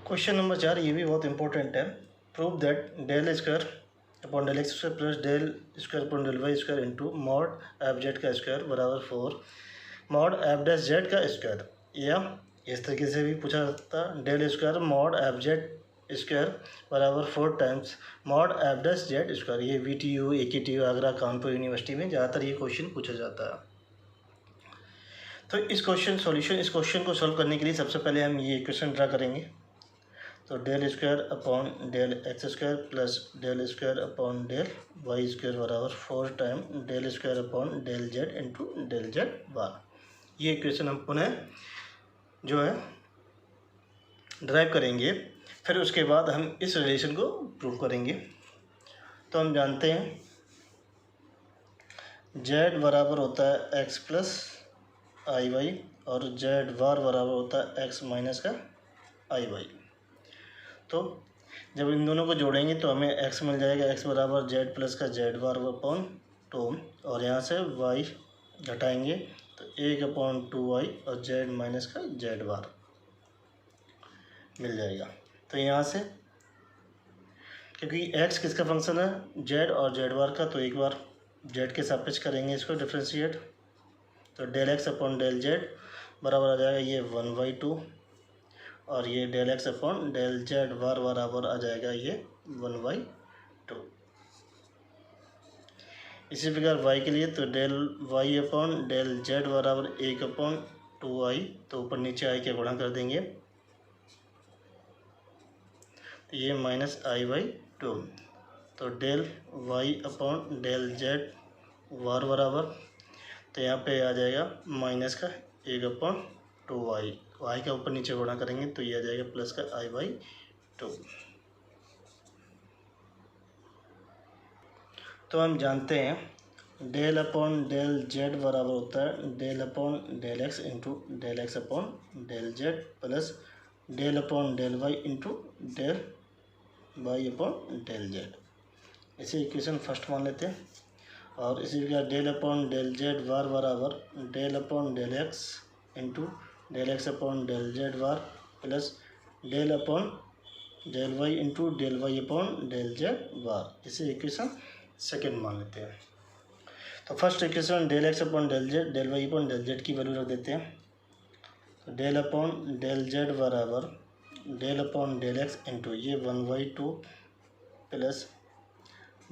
Question number 4 ये भी बहुत इंपॉर्टेंट है। Prove that del square upon del x square plus del square upon del Y square into mod F Z का square बराबर 4 mod F dash Z का square. या इस तरीके से भी पूछा जाता है, del square mod F Z square बराबर 4 times mod F dash Z square. ये VTU AKTU Agra Kanpur university में ज़्यादातर ये क्वेश्चन पूछा जाता है। तो इस क्वेश्चन को सॉल्व करने के लिए सबसे पहले हम ये इक्वेशन ड्रा करेंगे। तो del square upon del x square plus del square upon del Y square बराबर 4 time del square upon del z into del Z bar. ये इक्वेशन हम पुनः जो है ड्राइव करेंगे। फिर उसके बाद हम इस रिलेशन को प्रूव करेंगे। तो हम जानते हैं जेड बराबर होता है एक्स प्लस आई वाई और जेड बार बराबर होता है एक्स माइनस का आई वाई। तो जब इन दोनों को जोड़ेंगे तो हमें x मिल जाएगा, x बराबर जेड प्लस का जेड बार अपॉन 2 और यहाँ से y घटाएंगे तो 1/2y और z माइनस का जेड बार मिल जाएगा। तो यहाँ से क्योंकि x किसका फंक्शन है z और जेड बार का, तो एक बार z के सापेक्ष करेंगे इसको डिफ्रेंशिएट। तो del x upon del Z बराबर आ जाएगा ये 1/2 और ये del x upon del Z bar बराबर आ जाएगा ये 1/2। इसी प्रकार y के लिए तो del y upon del Z बराबर 1/2i। तो ऊपर नीचे i के गुणा कर देंगे तो ये -i/2। तो del y upon del Z bar बराबर तो यहाँ पे आ जाएगा माइनस का 1/2y। y का ऊपर नीचे गुणा करेंगे तो ये आ जाएगा प्लस का i/2। तो हम जानते हैं डेल अपॉन डेल जेड बराबर होता है del upon del x into del x upon del z plus del upon del Y into del y upon del z. इसे इक्वेशन फर्स्ट मान लेते हैं। और इसी प्रकार del upon del Z bar बराबर del upon del x into del x upon del Z bar plus del upon del Y into del y upon del Z bar. इसे equation second मान लेते हैं। तो first equation del x upon del z del y upon del z की value रख देते हैं। तो डेल अपॉन डेल जेड बराबर del upon del x into ये 1/2 plus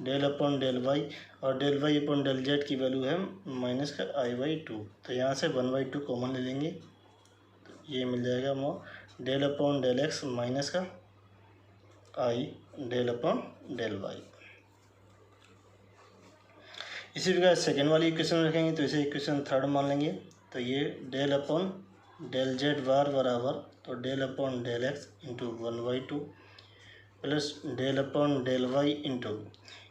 del upon del y और del y upon del z की value है माइनस का i/2। तो यहाँ से 1/2 कॉमन ले लेंगे तो ये मिल जाएगा del upon del X minus का i del upon del Y. इसी प्रकार सेकेंड वाली इक्वेशन रखेंगे तो इसे इक्वेशन थर्ड मान लेंगे। तो ये del upon del Z bar बराबर तो del upon del x into 1/2 plus del upon del Y into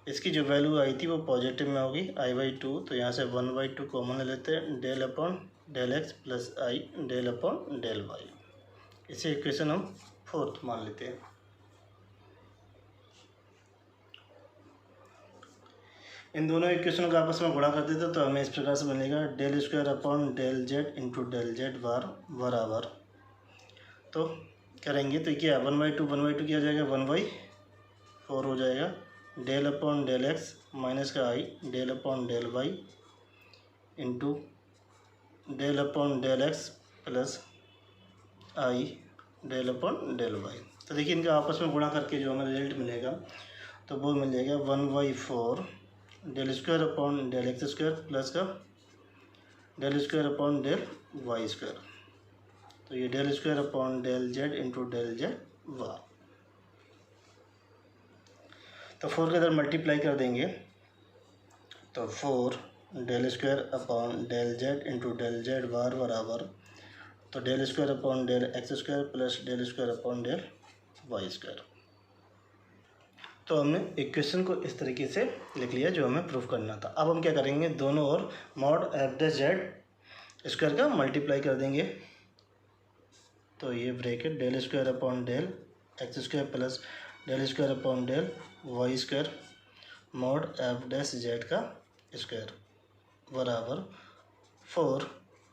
इसकी जो वैल्यू आई थी वो पॉजिटिव में होगी i/2। तो यहाँ से 1/2 कॉमन ले लेते हैं del upon del X plus i del upon del Y. इसे इक्वेशन हम फोर्थ मान लेते हैं। इन दोनों इक्वेशनों का आपस में गुणा कर देते तो हमें इस प्रकार से मिलेगा del square upon del z into del Z bar बराबर तो करेंगे तो क्या 1/2 किया जाएगा 1/4 हो जाएगा del upon del X minus का i del upon del Y into del upon del X plus i del upon del Y. तो देखिए इनका आपस में गुणा करके जो हमें रिजल्ट मिलेगा तो वो मिल जाएगा 1/4 del square upon del x square plus का del square upon del Y square. तो ये del square upon del z into del Z bar. तो 4 के अंदर मल्टीप्लाई कर देंगे तो 4 del square upon del z into del Z bar बराबर तो del square upon del x square plus del square upon del Y square. तो हमने इक्वेशन को इस तरीके से लिख लिया जो हमें प्रूफ करना था। अब हम क्या करेंगे दोनों ओर mod F dash Z square का मल्टीप्लाई कर देंगे। तो ये bracket del square upon del x square plus del square upon del Y square mod F dash Z का स्क्वायर बराबर 4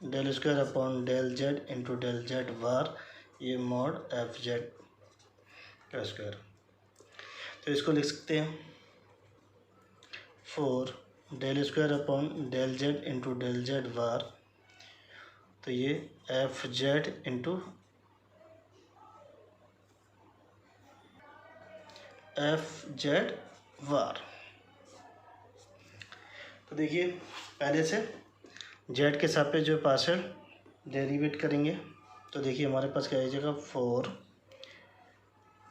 del square upon del z into del Z bar ये mod F Z का square. तो इसको लिख सकते हैं 4 del square upon del z into del z bar, तो ये f z into f z bar. तो देखिए पहले से जेड के सापेक्ष जो पार्शियल डेरिवेट करेंगे, तो देखिए हमारे पास क्या आ जाएगा 4,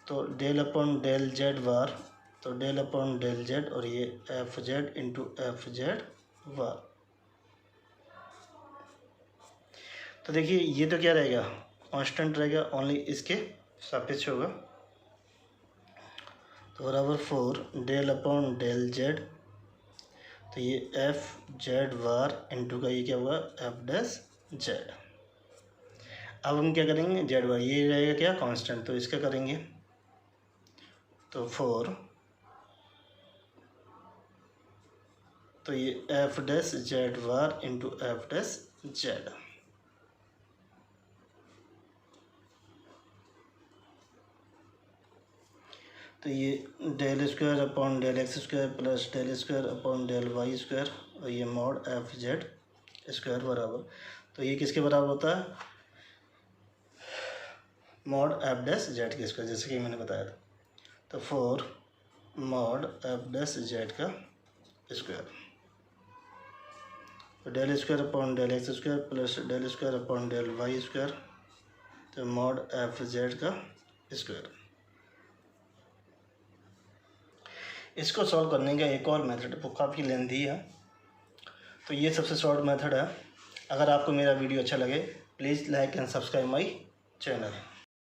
तो del upon del z bar, तो डेल अपॉन डेल जेड और ये f z into f z bar. तो देखिए ये तो क्या रहेगा, कांस्टेंट रहेगा, ओनली इसके सापेक्ष होगा। तो बराबर 4 डेल अपॉन डेल जेड, तो ये एफ जेड वार इंटू का ये क्या होगा एफ डैश जेड। अब हम क्या करेंगे, जेड वार ये रहेगा क्या कांस्टेंट, तो इसका करेंगे तो 4, तो ये F dash Z bar into F dash Z. तो ये del square upon del x square plus del square upon del Y square और ये मॉड एफ जेड स्क्वायर बराबर, तो ये किसके बराबर होता है, मॉड एफ डैश जेड के स्क्वायर, जैसे कि मैंने बताया था। तो 4 मॉड एफ डैश जेड का स्क्वायर, तो del square upon del x square plus del square upon del Y square, तो मॉड एफ जेड का स्क्वायर। इसको सॉल्व करने का एक और मेथड, वो काफ़ी लेंथी है, तो ये सबसे शॉर्ट मेथड है। अगर आपको मेरा वीडियो अच्छा लगे please like and subscribe my channel.